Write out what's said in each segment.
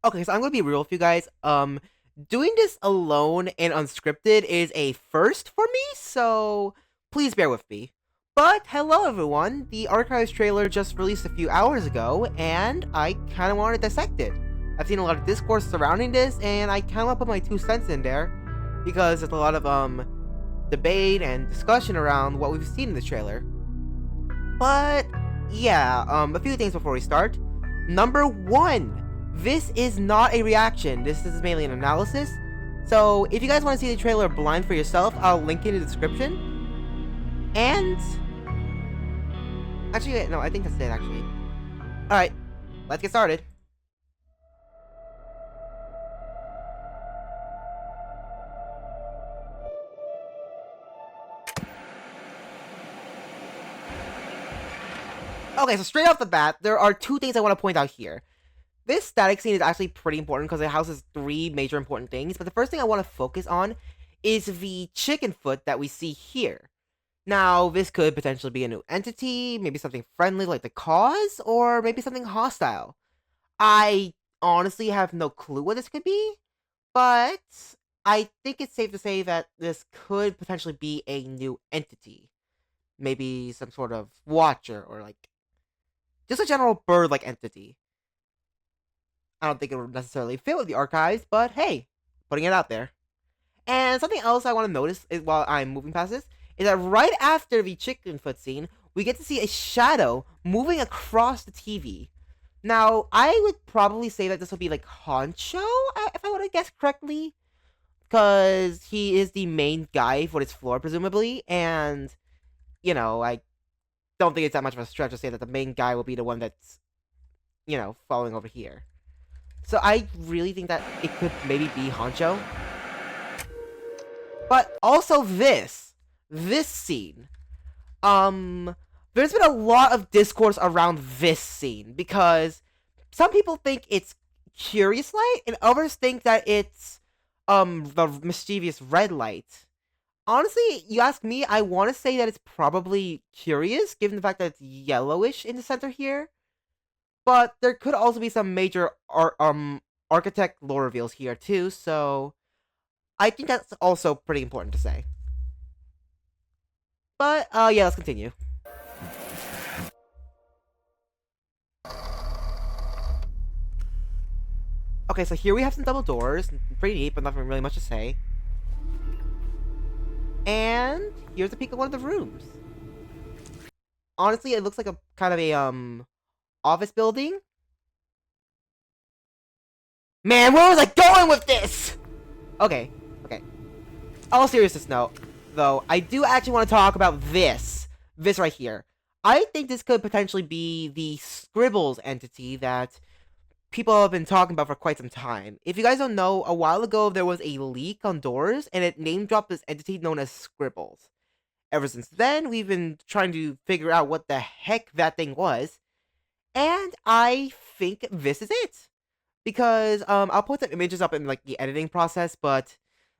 Okay, so I'm gonna be real with you guys. Doing this alone and unscripted is a first for me, so please bear with me. But hello everyone, the Archives trailer just released a few hours ago, and I kind of want to dissect it. I've seen a lot of discourse surrounding this, and I kind of want to put my 2 cents in there because there's a lot of debate and discussion around what we've seen in the trailer. But yeah, a few things before we start. Number one, this is not a reaction. This is mainly an analysis. So if you guys want to see the trailer blind for yourself, I'll link it in the description. And actually, no, I think that's it. Actually, all right, let's get started. Okay, so straight off the bat, there are two things I want to point out here. This static scene is actually pretty important because it houses three major important things, but the first thing I want to focus on is the chicken foot that we see here. Now, this could potentially be a new entity, maybe something friendly like the cause, or maybe something hostile. I honestly have no clue what this could be, but I think it's safe to say that this could potentially be a new entity. Maybe some sort of watcher, or like just a general bird-like entity. I don't think it would necessarily fit with the archives, but hey, putting it out there. And something else I want to notice is while I'm moving past this is that right after the chicken foot scene, we get to see a shadow moving across the TV. Now, I would probably say that this will be like Honcho, if I would have guessed correctly, because he is the main guy for this floor, presumably, and I don't think it's that much of a stretch to say that the main guy will be the one that's following over here. So I really think that it could maybe be Honcho. But also this scene. There's been a lot of discourse around this scene because some people think it's Curious Light and others think that it's the mischievous red light. Honestly, you ask me, I want to say that it's probably Curious, given the fact that it's yellowish in the center here. But there could also be some major architect lore reveals here too, so I think that's also pretty important to say. But yeah, let's continue. Okay, so here we have some double doors, pretty neat, but nothing really much to say. And here's a peek at one of the rooms. Honestly, it looks like a kind of a office building. Man, where was I going with this? Okay. All seriousness note, though, I do actually want to talk about this right here. I think this could potentially be the Scribbles entity that people have been talking about for quite some time. If you guys don't know, a while ago there was a leak on Doors, and it name dropped this entity known as Scribbles. Ever since then, we've been trying to figure out what the heck that thing was, and I think this is it. Because I'll put some images up in like the editing process, but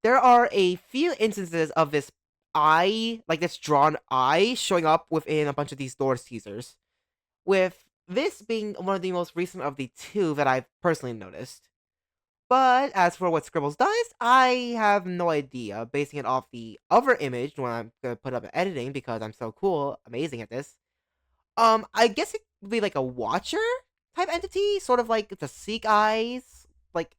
there are a few instances of this eye, like this drawn eye, showing up within a bunch of these Doors teasers. With this being one of the most recent of the two that I've personally noticed. But as for what Scribbles does, I have no idea, basing it off the other image when I'm gonna put up in editing because I'm so cool, amazing at this. I guess it would be like a watcher type entity, sort of like the Seek Eyes, like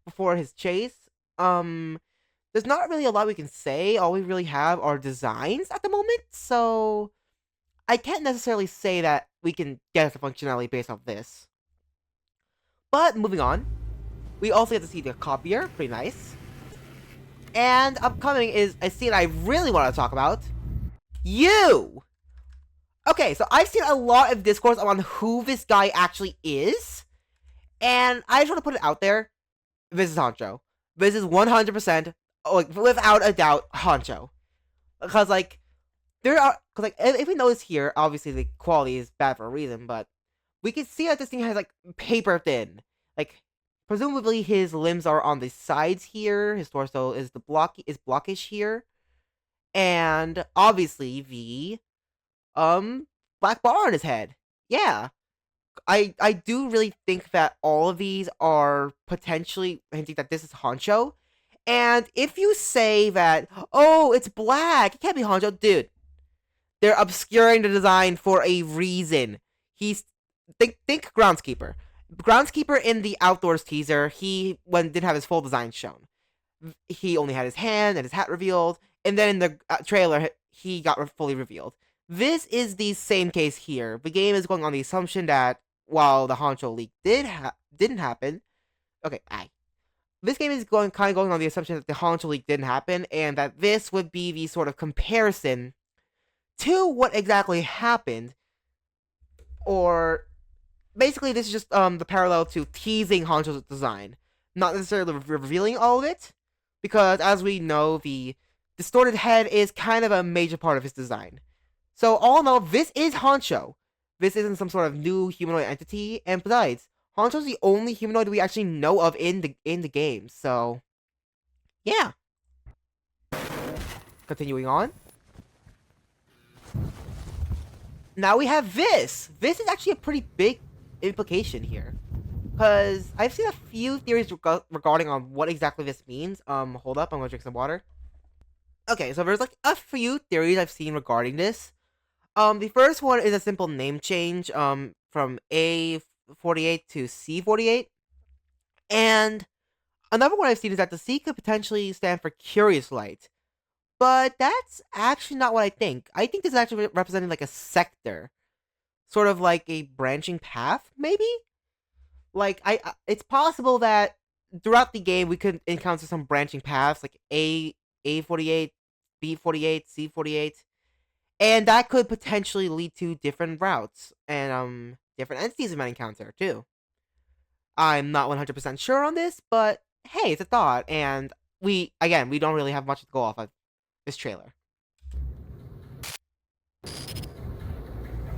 before his chase. There's not really a lot we can say. All we really have are designs at the moment, so I can't necessarily say that we can get the functionality based off this. But moving on, we also get to see the copier, pretty nice. And upcoming is a scene I really want to talk about. You! Okay, so I've seen a lot of discourse on who this guy actually is, and I just want to put it out there. This is Honcho. This is 100%, like, without a doubt, Honcho. Because, like, there are, cause, like, if we notice here, obviously the quality is bad for a reason, but we can see that this thing has, like, paper thin. Like, presumably his limbs are on the sides here, his torso is blockish here, and obviously the black bar on his head. Yeah. I do really think that all of these are potentially hinting that this is Honcho. And if you say that, oh, it's black, it can't be Honcho, dude, they're obscuring the design for a reason. He's think Groundskeeper. Groundskeeper in the Outdoors teaser, he didn't have his full design shown. He only had his hand and his hat revealed, and then in the trailer, he got fully revealed. This is the same case here. The game is going on the assumption that while the Honcho leak didn't happen, okay, this game is going on the assumption that the Honcho leak didn't happen, and that this would be the sort of comparison to what exactly happened, or basically this is just the parallel to teasing Honcho's design, not necessarily revealing all of it, because as we know, the distorted head is kind of a major part of his design. So all in all, this is Honcho. This isn't some sort of new humanoid entity, and besides, Honcho's the only humanoid we actually know of in the game. So yeah. Continuing on. Now we have this. This is actually a pretty big implication here, because I've seen a few theories regarding on what exactly this means. Hold up, I'm gonna drink some water. Okay, so there's like a few theories I've seen regarding this. The first one is a simple name change, from A48 to C48, and another one I've seen is that the C could potentially stand for Curious Light, but that's actually not what I think. I think this is actually representing like a sector, sort of like a branching path, maybe. Like it's possible that throughout the game we could encounter some branching paths, like A48, B48, C48, and that could potentially lead to different routes and different entities we might encounter too. I'm not 100% sure on this, but hey, it's a thought, and we don't really have much to go off of this trailer.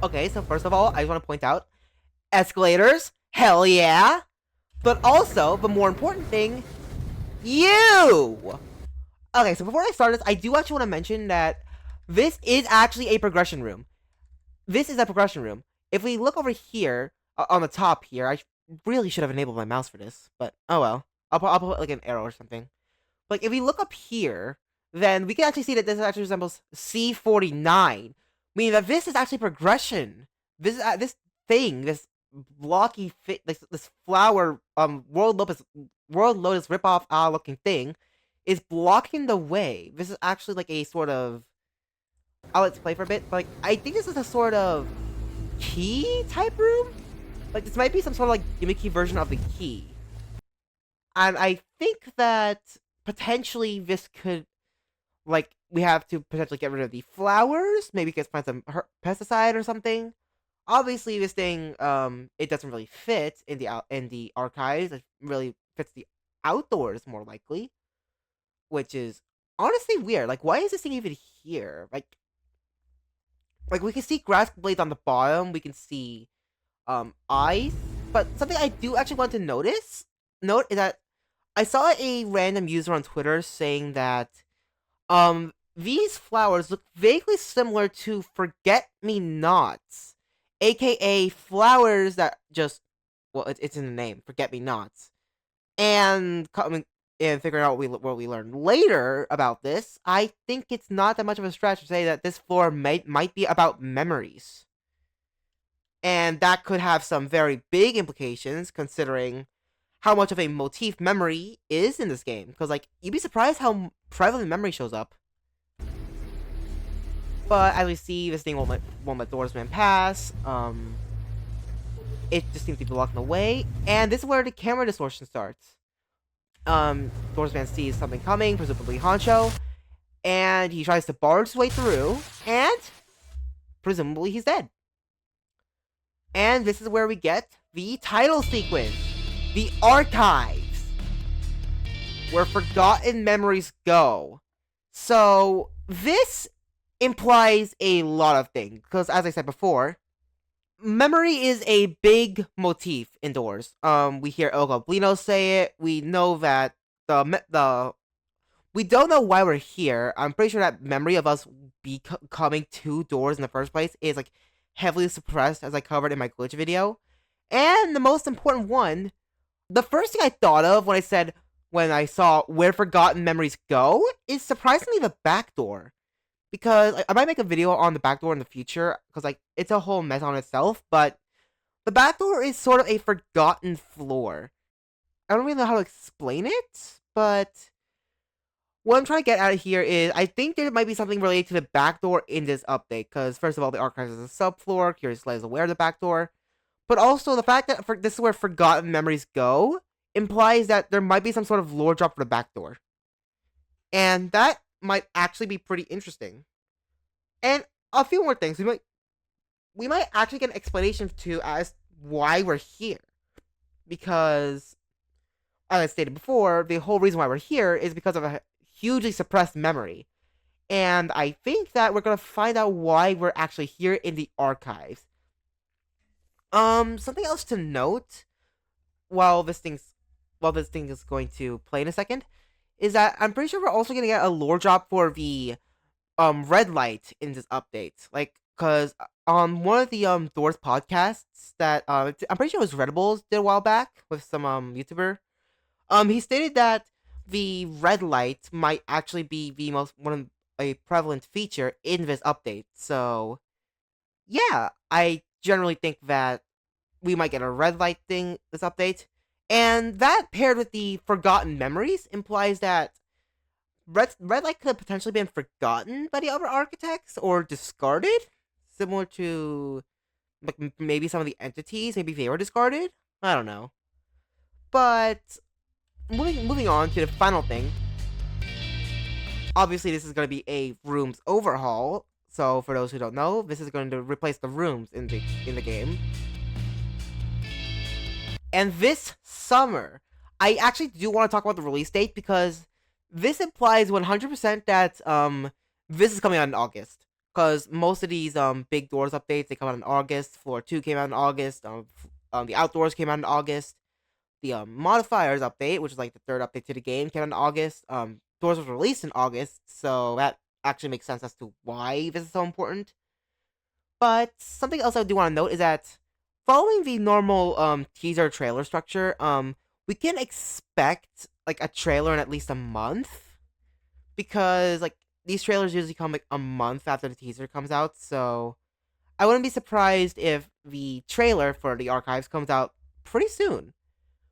Okay, so first of all, I just want to point out escalators, hell yeah, but also the more important thing, you. Okay, so before I start this, I do actually want to mention that this is actually a progression room. This is a progression room. If we look over here, on the top here, I really should have enabled my mouse for this, but oh well. I'll put like an arrow or something. Like, if we look up here, then we can actually see that this actually resembles C49, meaning that this is actually progression. This thing, this blocky fit, this flower, World Lotus ripoff looking thing, is blocking the way. This is actually like a sort of, I'll let's play for a bit. But like, I think this is a sort of key type room. Like, this might be some sort of like gimmicky version of the key. And I think that potentially this could, like, we have to potentially get rid of the flowers. Maybe find some pesticide or something. Obviously, this thing, it doesn't really fit in the archives. It really fits the outdoors more likely, which is honestly weird. Like, why is this thing even here? Like we can see grass blades on the bottom. We can see, eyes. But something I do actually want to note is that I saw a random user on Twitter saying that, these flowers look vaguely similar to forget-me-nots, aka flowers that just, well, it's in the name, forget-me-nots. And figuring out what we learn later about this, I think it's not that much of a stretch to say that this floor might be about memories. And that could have some very big implications, considering how much of a motif memory is in this game. Because, like, you'd be surprised how prevalent memory shows up. But as we see, this thing won't let Doorsman pass. It just seems to be blocking the way. And this is where the camera distortion starts. Doorsman sees something coming, presumably Honcho. And he tries to barge his way through. And presumably he's dead. And this is where we get the title sequence. The archives. Where forgotten memories go. So, this implies a lot of things. Because, as I said before, memory is a big motif indoors. We hear El Goblino say it. We know that we don't know why we're here. I'm pretty sure that memory of us becoming two doors in the first place is, like, heavily suppressed, as I covered in my glitch video. And the most important one, the first thing I thought of when I saw where forgotten memories go is surprisingly the back door. Because I might make a video on the back door in the future, because like it's a whole mess on itself, but the back door is sort of a forgotten floor. I don't really know how to explain it, but what I'm trying to get at here is I think there might be something related to the back door in this update, because first of all, the archives is a subfloor, Curious Light is aware of the back door, but also the fact that this is where forgotten memories go implies that there might be some sort of lore drop for the back door. And that might actually be pretty interesting. And a few more things. We might actually get an explanation to as why we're here. Because, as I stated before, the whole reason why we're here is because of a hugely suppressed memory. And I think that we're gonna find out why we're actually here in the archives. Something else to note while this thing is going to play in a second is that I'm pretty sure we're also gonna get a lore drop for the red light in this update. Like, cause on one of the Doors podcasts that I'm pretty sure it was Redibles did a while back with some YouTuber. He stated that the red light might actually be the a prevalent feature in this update. So yeah, I generally think that we might get a red light thing this update. And that paired with the forgotten memories implies that red light could have potentially been forgotten by the other architects or discarded, similar to like maybe some of the entities, maybe they were discarded. I don't know. But moving on to the final thing. Obviously, this is going to be a rooms overhaul. So for those who don't know, this is going to replace the rooms in the game. And this summer, I actually do want to talk about the release date because this implies 100% that this is coming out in August. Because most of these big Doors updates, they come out in August. Floor 2 came out in August. The Outdoors came out in August. The Modifiers update, which is like the third update to the game, came out in August. Doors was released in August, so that actually makes sense as to why this is so important. But something else I do want to note is that following the normal teaser trailer structure, we can expect like a trailer in at least a month, because like these trailers usually come like a month after the teaser comes out. So I wouldn't be surprised if the trailer for the archives comes out pretty soon.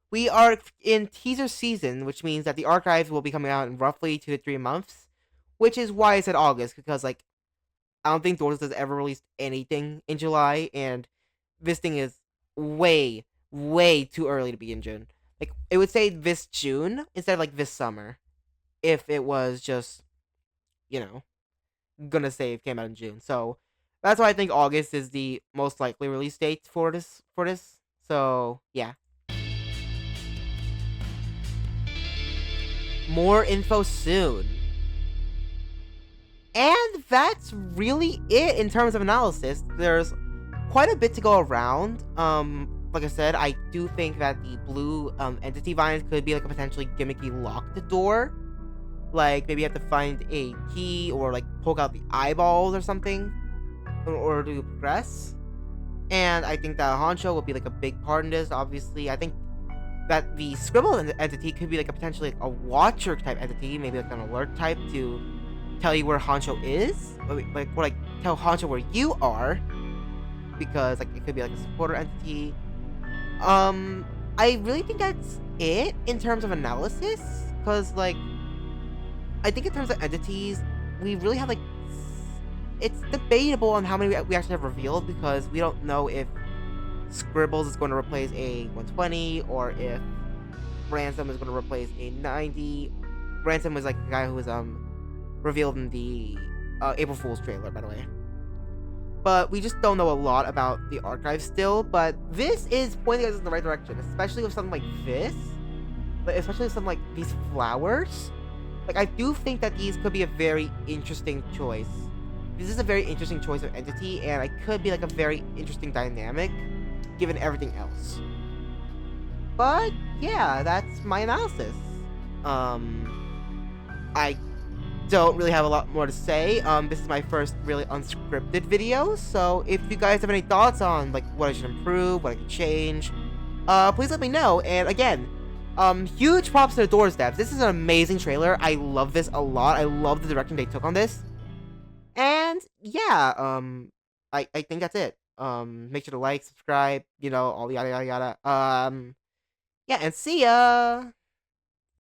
We are in teaser season, which means that the archives will be coming out in roughly 2 to 3 months, which is why I said August, because like I don't think Doors has ever released anything in July, and this thing is way, way too early to be in June. Like, it would say this June instead of like this summer, if it was just, you know, gonna say it came out in June. So that's why I think August is the most likely release date for this. So yeah. More info soon. And that's really it in terms of analysis. There's quite a bit to go around. Like I said, I do think that the blue entity vines could be like a potentially gimmicky locked door. Like maybe you have to find a key or like poke out the eyeballs or something in order to progress. And I think that Honcho will be like a big part in this. Obviously, I think that the Scribble entity could be like a potentially like a watcher type entity, maybe like an alert type to tell you where Honcho is, or like tell Honcho where you are, because like it could be like a supporter entity. I really think that's it in terms of analysis, because like I think in terms of entities, we really have like it's debatable on how many we actually have revealed, because we don't know if Scribbles is going to replace a 120 or if Ransom is going to replace a 90. Ransom was like the guy who was revealed in the April Fool's trailer, by the way. But we just don't know a lot about the archive still. But this is pointing us in the right direction, especially with something like this. But especially with something like these flowers. Like I do think that these could be a very interesting choice. This is a very interesting choice of entity, and it could be like a very interesting dynamic, given everything else. But yeah, that's my analysis. I don't really have a lot more to say. This is my first really unscripted video, so if you guys have any thoughts on like what I should improve, what I could change, please let me know. And again, huge props to the Doorsteps. This is an amazing trailer. I love this a lot. I love the direction they took on this. And yeah, I think that's it. Make sure to like, subscribe, all yada yada yada. Yeah, and see ya.